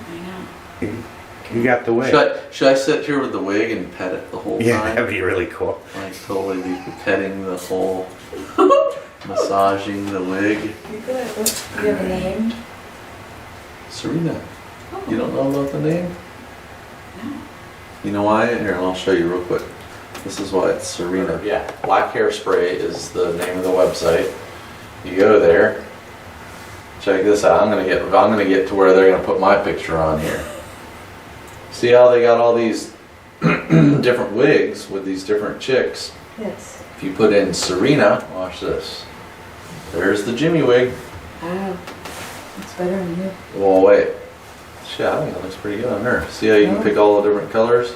I know. You got the wig. Should I sit here with the wig and pet it the whole Yeah, time? that'd be really cool. Like totally be petting the whole, massaging the wig. You could. Do you have a name? Serena. You don't know about the name? No. You know why? Here, I'll show you real quick. This is why it's Serena. Yeah, Black Hairspray is the name of the website. You go there. Check this out. I'm gonna get to where they're gonna put my picture on here. See how they got all these different wigs with these different chicks? Yes. If you put in Serena, watch this. There's the Jimmy wig. Wow. It's better than you. Well, wait. Shit, I think it looks pretty good on her. See how you can pick all the different colors?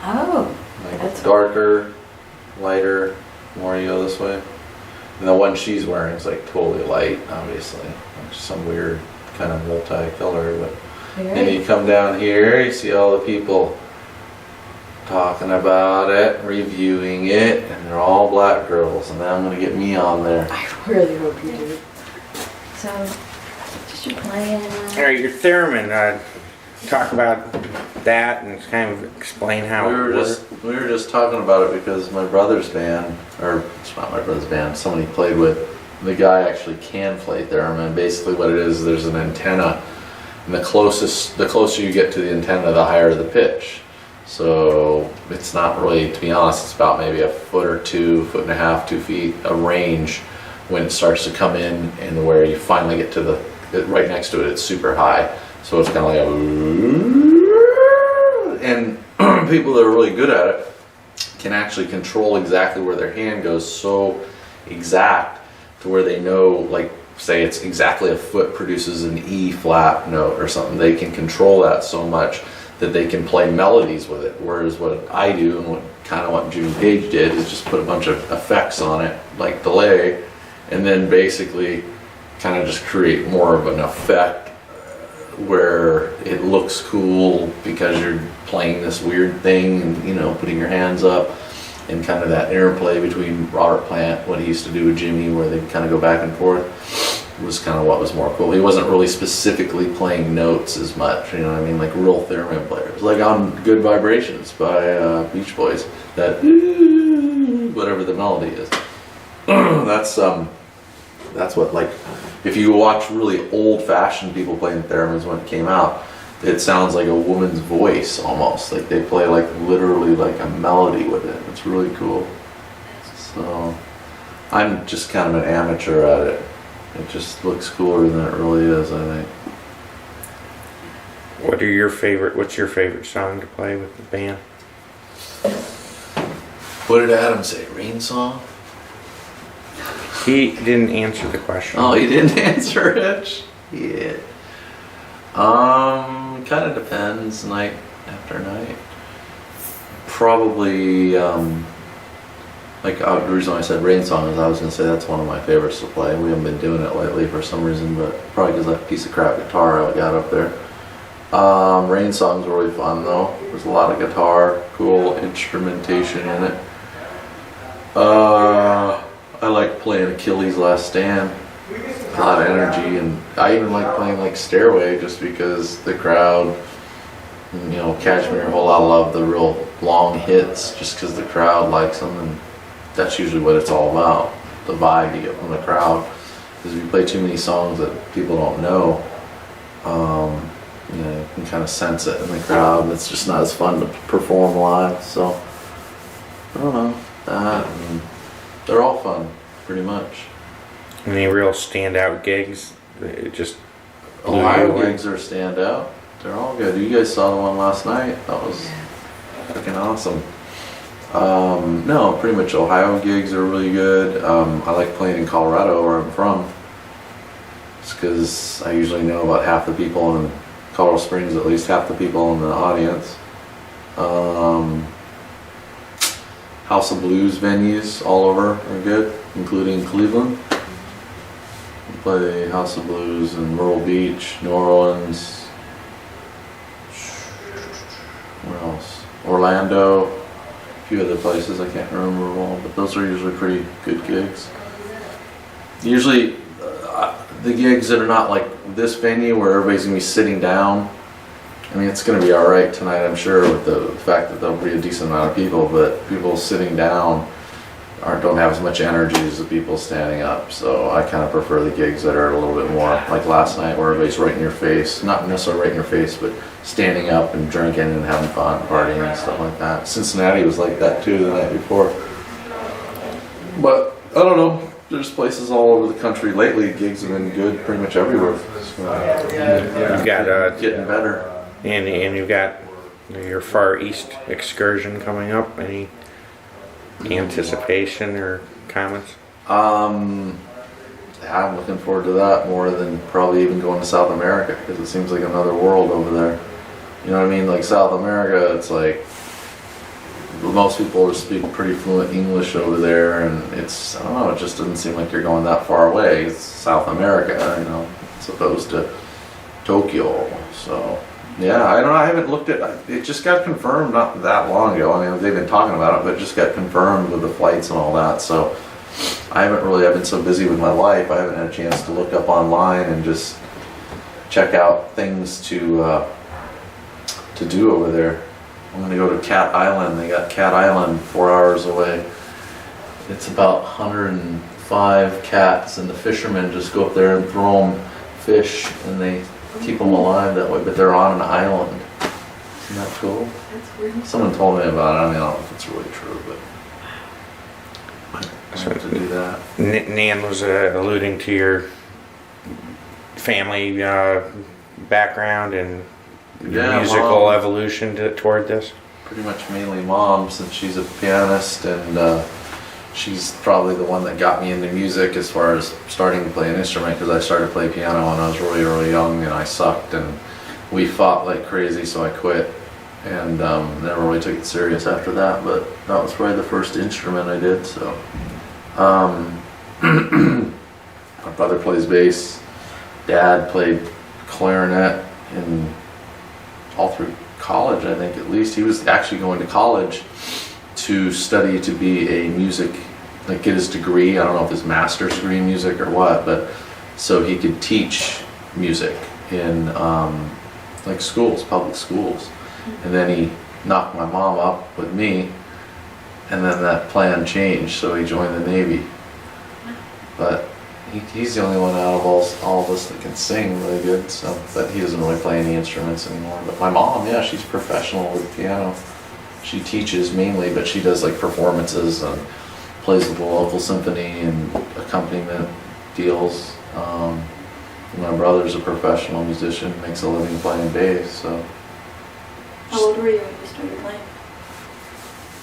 Oh. Like That's darker, lighter, more you go this way. And the one she's wearing is like totally light, obviously. Like some weird kind of multi-color. But and you come down here, you see all the people talking about it, reviewing it, and they're all black girls. And now I'm gonna get me on there. I really hope you do. So, just your plan. All right, your theremin. Talk about that and kind of explain how We it works. were just talking about it because my brother's band, or it's not my brother's band, somebody played with, the guy actually can play theremin. Basically what it is, there's an antenna, and the closer you get to the antenna, the higher the pitch. So it's not really, to be honest, it's about maybe a foot or two, foot and a half, 2 feet of range when it starts to come in, and where you finally get to right next to it, it's super high. So it's kind of like and people that are really good at it can actually control exactly where their hand goes, so exact to where they know, like say it's exactly a foot produces an E flat note or something. They can control that so much that they can play melodies with it. Whereas what I do and what Jimmy Page did is just put a bunch of effects on it, like delay, and then basically kind of just create more of an effect where it looks cool because you're playing this weird thing and, you know, putting your hands up, and kind of that interplay between Robert Plant, what he used to do with Jimmy, where they kind of go back and forth, was kind of what was more cool. He wasn't really specifically playing notes as much, you know what I mean, like real theremin players, like on Good Vibrations by Beach Boys, that whatever the melody is. That's what, like, if you watch really old-fashioned people playing theremins when it came out, it sounds like a woman's voice almost. Like they play like literally like a melody with it. It's really cool. So I'm just kind of an amateur at it. It just looks cooler than it really is, I think. What's your favorite song to play with the band? What did Adam say? Rain Song? He didn't answer the question. Oh, he didn't answer it? Yeah. Kind of depends, night after night. Probably, like the reason why I said Rain Song is I was going to say that's one of my favorites to play. We haven't been doing it lately for some reason, but probably because that piece of crap guitar I got up there. Rain Song's really fun though. There's a lot of guitar, cool instrumentation in it. I like playing Achilles' Last Stand. A lot of energy, and I even like playing like Stairway just because the crowd, you know, Cashmere, a whole lot of love the real long hits just because the crowd likes them, and that's usually what it's all about. The vibe you get from the crowd. Because if you play too many songs that people don't know, you know, you can kind of sense it in the crowd, and it's just not as fun to perform live. So I don't know. They're all fun, pretty much. Any real standout gigs? It just blew you Ohio away? gigs are standout. They're all good. You guys saw the one last night. That was freaking awesome. No, pretty much Ohio gigs are really good. I like playing in Colorado, where I'm from. It's because I usually know about half the people in Colorado Springs, at least half the people in the audience. House of Blues venues all over are good, including Cleveland. We play House of Blues in Myrtle Beach, New Orleans. Where else? Orlando. A few other places I can't remember them all, but those are usually pretty good gigs. Usually the gigs that are not like this venue where everybody's gonna be sitting down, I mean, it's going to be all right tonight, I'm sure, with the fact that there'll be a decent amount of people, but people sitting down don't have as much energy as the people standing up. So I kind of prefer the gigs that are a little bit more like last night, where everybody's right in your face, not necessarily right in your face, but standing up and drinking and having fun, partying and stuff like that. Cincinnati was like that too the night before. But I don't know. There's places all over the country lately. Gigs have been good pretty much everywhere. So, You've got getting better. and you've got your Far East excursion coming up. Any anticipation or comments? Yeah, I'm looking forward to that more than probably even going to South America, because it seems like another world over there. You know what I mean? Like South America, it's like most people speak pretty fluent English over there, and it's, I don't know, it just doesn't seem like you're going that far away. It's South America, you know, as opposed to Tokyo. So yeah, I don't know, I haven't looked at it. Just got confirmed not that long ago. I mean, they've been talking about it, but it just got confirmed with the flights and all that. So I've been so busy with my life, I haven't had a chance to look up online and just check out things to do over there. I'm gonna go to Cat Island. They got Cat Island 4 hours away. It's about 105 cats, and the fishermen just go up there and throw them fish, and they keep them alive that way, but they're on an island. Isn't that cool? That's weird. Someone told me about it. I mean, I don't know if it's really true, but I have to do that. Nan was alluding to your family background and Yeah, musical Mom. evolution toward this. Pretty much mainly Mom, since she's a pianist, and she's probably the one that got me into music as far as starting to play an instrument, because I started to play piano when I was really, really young, and I sucked, and we fought like crazy, so I quit, and never really took it serious after that. But that was probably the first instrument I did. So my brother plays bass, Dad played clarinet in all through college, I think. At least he was actually going to college to study to be a music, like get his degree. I don't know if his master's degree in music or what, but so he could teach music in like schools, public schools. And then he knocked my mom up with me, and then that plan changed, so he joined the Navy. But he's the only one out of all of us that can sing really good, so, but he doesn't really play any instruments anymore. But my mom, yeah, she's professional with piano. She teaches mainly, but she does like performances and plays with the local symphony and accompaniment deals. My brother's a professional musician, makes a living playing bass. So. How old were you when you started playing?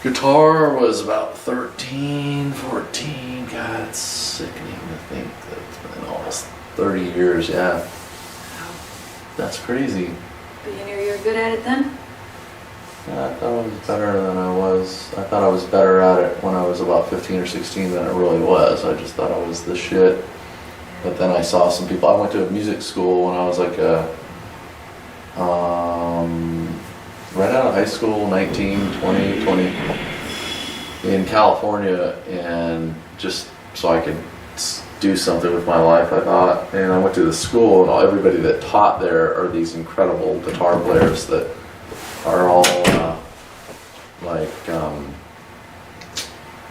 Guitar was about 13, 14. God, it's sickening to think that it's been almost 30 years, yeah. That's crazy. But you knew you were good at it then? Yeah, I thought I was better than I was. I thought I was better at it when I was about 15 or 16 than it really was. I just thought I was the shit. But then I saw some people. I went to a music school when I was like right out of high school, 19, 20, 20, in California, and just so I could do something with my life, I thought. And I went to the school, and everybody that taught there are these incredible guitar players that are all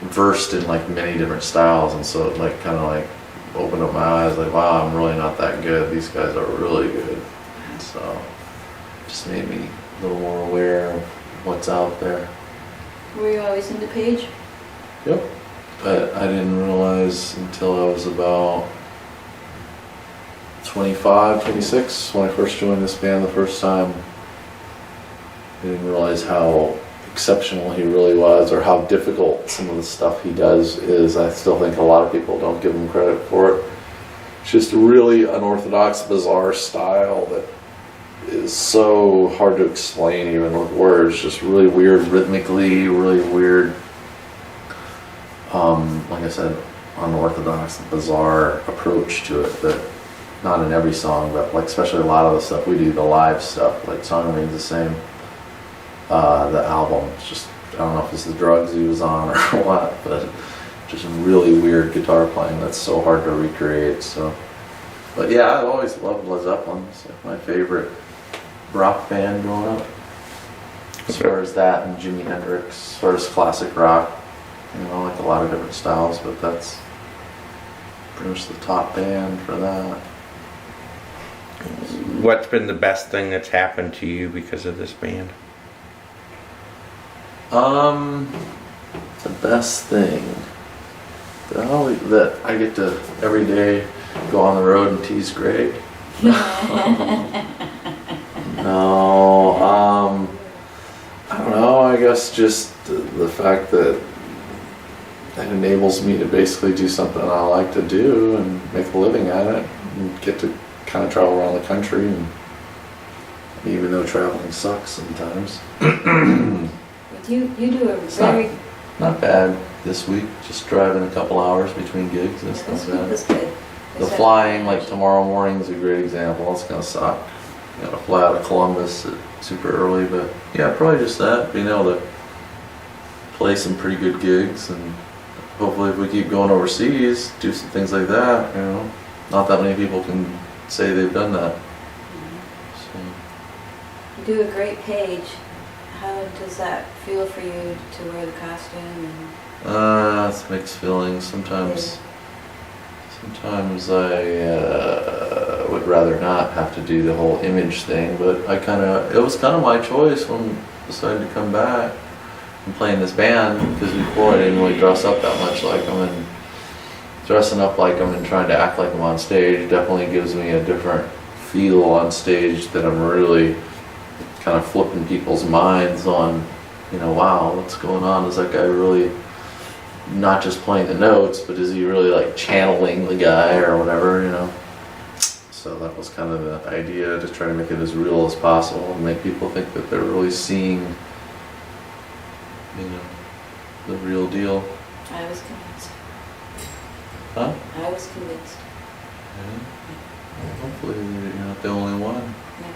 versed in like many different styles, and so it like kind of like opened up my eyes, like, wow, I'm really not that good. These guys are really good. So it just made me a little more aware of what's out there. Were you always into Page? Yep. But I didn't realize until I was about 25, 26, when I first joined this band the first time. I didn't realize how exceptional he really was, or how difficult some of the stuff he does is. I still think a lot of people don't give him credit for it. It's just a really unorthodox, bizarre style that is so hard to explain even with words. Just really weird rhythmically, really weird, like I said, unorthodox, bizarre approach to it that not in every song, but like especially a lot of the stuff we do, the live stuff, like Song Remains the Same. The album, it's just, I don't know if it's the drugs he was on or what, but just really weird guitar playing that's so hard to recreate. So, but yeah, I've always loved Led Zeppelin. It's like my favorite rock band growing up. As far as that and Jimi Hendrix, as far as classic rock, you know, like a lot of different styles, but that's pretty much the top band for that. What's been the best thing that's happened to you because of this band? The best thing that I get to every day go on the road and tease Greg. No, I don't know. I guess just the fact that it enables me to basically do something I like to do and make a living at it, and get to kind of travel around the country, and even though traveling sucks sometimes. You do a very... Not bad this week, just driving a couple hours between gigs. That's not bad. That's good. The flying, like tomorrow morning, is a great example. It's gonna suck. You gotta fly out of Columbus super early, but yeah, probably just that, being able to play some pretty good gigs, and hopefully if we keep going overseas, do some things like that, you know. Not that many people can say they've done that. So. You do a great page. How does that feel for you to wear the costume? It's mixed feelings. Sometimes I would rather not have to do the whole image thing, but it was kind of my choice when I decided to come back and play in this band, because before I didn't really dress up that much like them, and dressing up like them and trying to act like them on stage definitely gives me a different feel on stage, that I'm really kind of flipping people's minds on, you know, wow, what's going on? Is that guy really not just playing the notes, but is he really like channeling the guy or whatever, you know? So that was kind of the idea, to try to make it as real as possible and make people think that they're really seeing, you know, the real deal. I was convinced. Huh? I was convinced. Yeah. Well, hopefully you're not the only one. Yeah.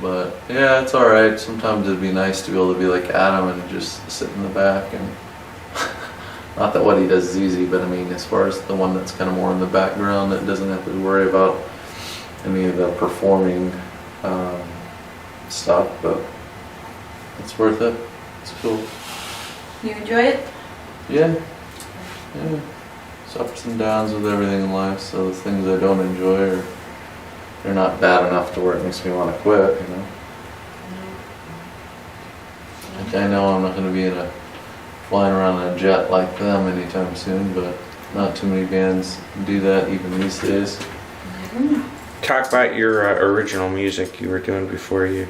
But yeah, it's alright. Sometimes it'd be nice to be able to be like Adam and just sit in the back, and not that what he does is easy, but I mean, as far as the one that's kind of more in the background, that doesn't have to worry about any of the performing stuff, but it's worth it. It's cool. You enjoy it? Yeah. Yeah. It's ups and downs with everything in life, so the things I don't enjoy they're not bad enough to where it makes me want to quit, you know. Like, I know I'm not going to be flying around in a jet like them anytime soon, but not too many bands do that even these days. Talk about your original music you were doing before you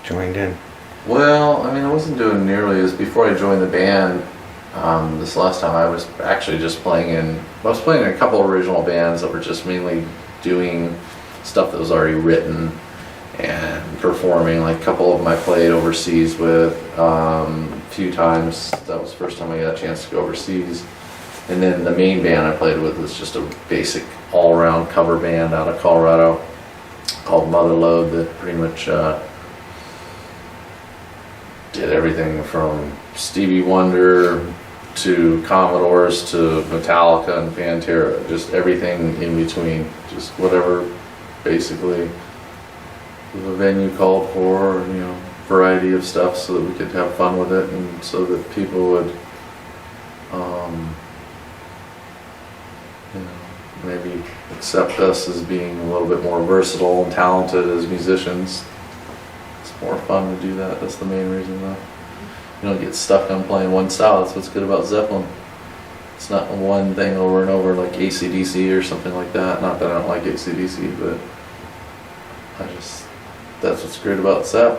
joined in. Well, I mean, I wasn't doing nearly as before I joined the band. This last time I was actually just playing in a couple original bands that were just mainly doing stuff that was already written and performing. Like a couple of them I played overseas with a few times. That was the first time I got a chance to go overseas. And then the main band I played with was just a basic all-around cover band out of Colorado called Motherload, that pretty much did everything from Stevie Wonder to Commodores to Metallica and Pantera, just everything in between, just whatever basically the venue called for, you know, variety of stuff, so that we could have fun with it, and so that people would you know, maybe accept us as being a little bit more versatile and talented as musicians. It's more fun to do that. That's the main reason, though. You don't get stuck on playing one style. That's what's good about Zeppelin. It's not one thing over and over like AC/DC or something like that. Not that I don't like AC/DC, but that's what's great about Zepp.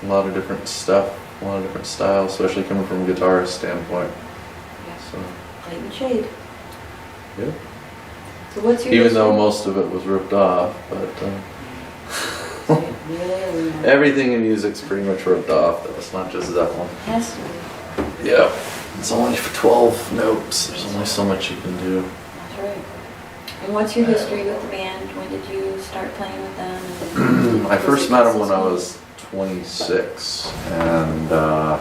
A lot of different stuff, a lot of different styles, especially coming from a guitarist standpoint. Yeah. So, Light and shade. yeah. So what's your Even though history? most of it was ripped off, but Really? everything in music's pretty much ripped off. It's not just Zeppelin. Has to be. Yeah. It's only for 12 notes. There's only so much you can do. That's right. And what's your history with the band? When did you start playing with them? I first met them when I was 26, and I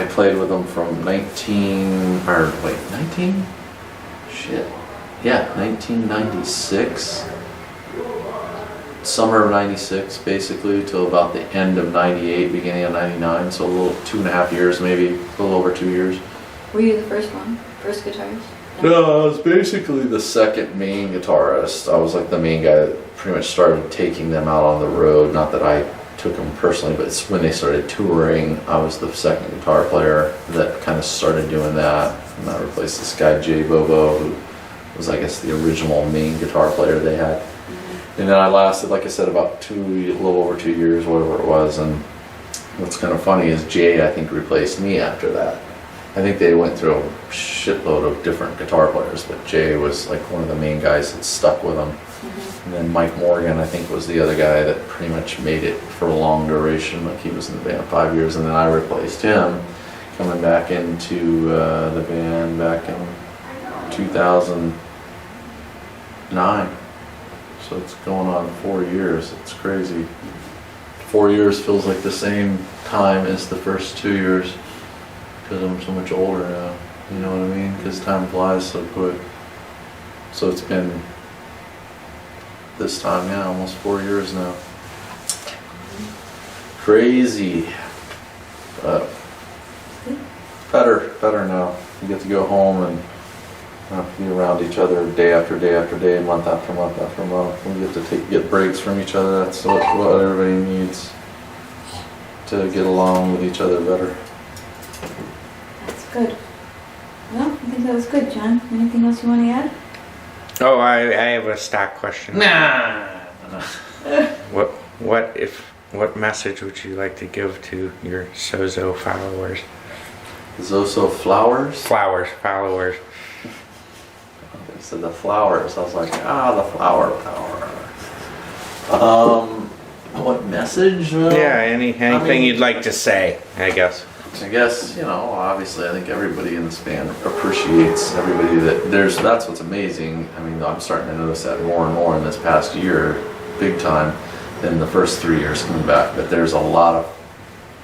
played with them from 19? Shit. Yeah, 1996 summer of '96 basically till about the end of '98, beginning of '99. So a little 2.5 years, maybe a little over 2 years. Were you the first one? First guitarist? No, I was basically the second main guitarist. I was like the main guy that pretty much started taking them out on the road. Not that I took them personally, but it's when they started touring, I was the second guitar player that kind of started doing that. And I replaced this guy, Jay Bobo, who was, I guess, the original main guitar player they had. And then I lasted, like I said, about a little over 2 years, whatever it was. And what's kind of funny is Jay, I think, replaced me after that. I think they went through a shitload of different guitar players, but Jay was like one of the main guys that stuck with them. And then Mike Morgan, I think, was the other guy that pretty much made it for a long duration. Like he was in the band 5 years, and then I replaced him, coming back into the band back in 2009. So it's going on 4 years. It's crazy. 4 years feels like the same time as the first 2 years because I'm so much older now. You know what I mean? Because time flies so quick. So it's been this time, yeah, almost 4 years now. Crazy. But better now. You get to go home and not be around each other day after day after day, month after month after month. We get to get breaks from each other. That's what everybody needs to get along with each other better. That's good. Well, I think that was good, John. Anything else you want to add? Oh, I have a stock question. Nah. What message would you like to give to your Zoso followers? Zoso flowers? Followers. They said the flowers. I was like, the flower power. What message? Yeah, anything you'd like to say, I guess. I guess, obviously I think everybody in this band appreciates everybody that's what's amazing. I mean, I'm starting to notice that more and more in this past year, big time, than the first 3 years coming back. But there's a lot of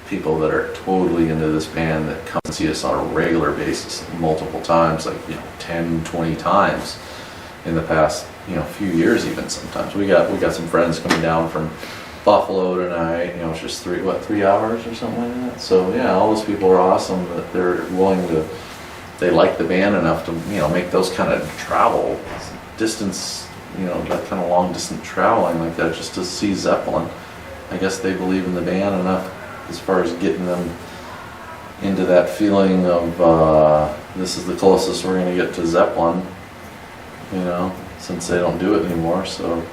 people that are totally into this band that come and see us on a regular basis multiple times, like 10, 20 times in the past few years even sometimes. We got some friends coming down from Buffalo tonight, it's just 3 hours or something like that. So yeah, all those people are awesome that they're willing to, they like the band enough to make those kind of travel distance, that kind of long distance traveling like that just to see Zeppelin. I guess they believe in the band enough as far as getting them into that feeling of this is the closest we're going to get to Zeppelin, since they don't do it anymore. So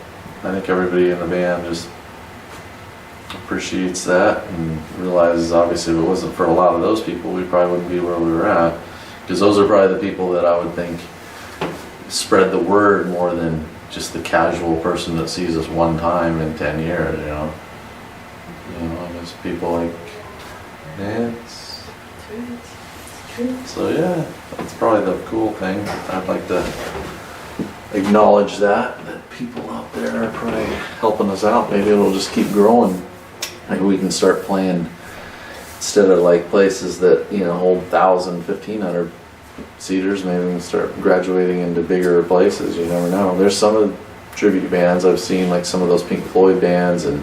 I think everybody in the band just appreciates that and realizes, obviously, if it wasn't for a lot of those people, we probably wouldn't be where we were at, because those are probably the people that I would think spread the word more than just the casual person that sees us one time in 10 years. There's people like it's true. So yeah, that's probably the cool thing. I'd like to acknowledge that people out there are probably helping us out. Maybe it'll just keep growing. Maybe we can start playing, instead of like places that hold 1,000, 1,500 seaters, maybe we can start graduating into bigger places. You never know. There's some of the tribute bands I've seen, like some of those Pink Floyd bands, and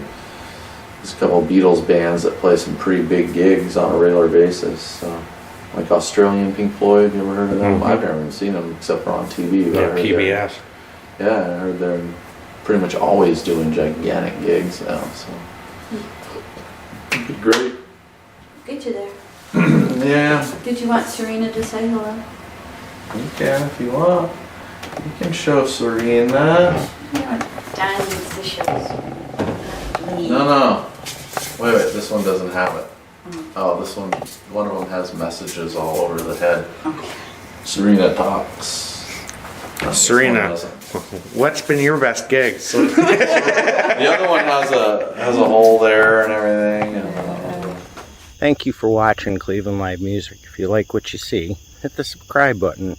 there's a couple of Beatles bands that play some pretty big gigs on a regular basis. So, like Australian Pink Floyd, you ever heard of them? Mm-hmm. I've never even seen them except for on TV. Yeah, PBS. I heard they're pretty much always doing gigantic gigs now. So it'd be great. Get you there. Yeah. Did you want Serena to say hello? You can if you want. You can show Serena. John needs to show us. No. Wait, this one doesn't have it. Oh, this one of them has messages all over the head. Okay. Serena talks. Serena, what's been your best gig? The other one has a hole there and everything. Thank you for watching Cleveland Live Music. If you like what you see, hit the subscribe button.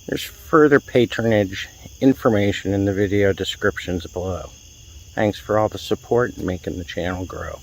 There's further patronage information in the video descriptions below. Thanks for all the support and making the channel grow.